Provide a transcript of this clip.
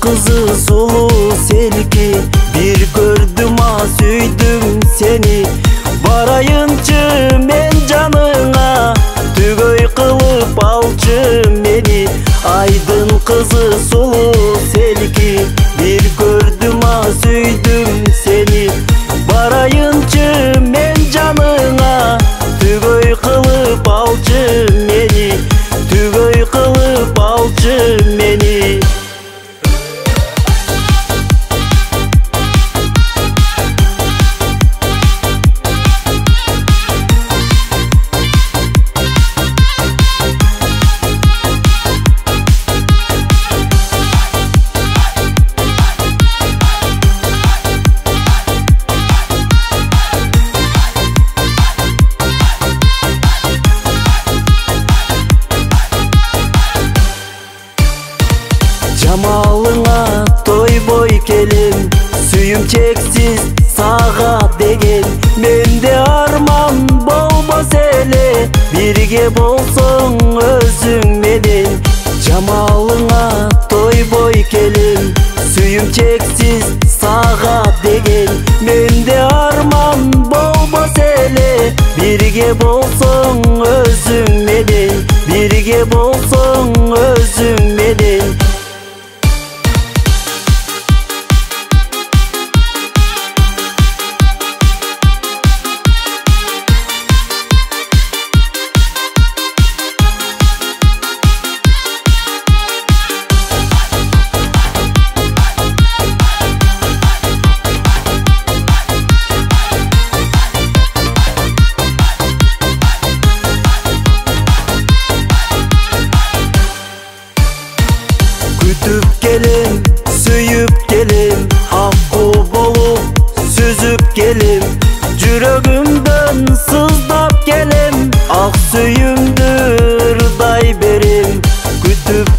kızı sulu selki, bir gördüm ha süydüm seni. Barayınçı men canına, tügöy kılıp alçı meni. Aydın kızı sulu selki, bir gördüm ha süydüm seni. Barayınçı men canına, tügöy kılıp alçı meni. Tügöy kılıp alçı meni. Jamalыңа той бой келем, сүйüm чексиз сага деген. Менде арман болбос эле, бирге болсоң өзүң менен. Jamalыңа той бой келем, сүйüm чексиз сага деген. Менде арман болбос эле, бирге болсоң өзүң менен. Бирге болсоң өзүң менен. Күтүп келем, сүйүп келем, акку болуп сүзүп келем. Жүрөгүмдөн сыздап келем, ак сүйүмдү ырдай берем. Күтүп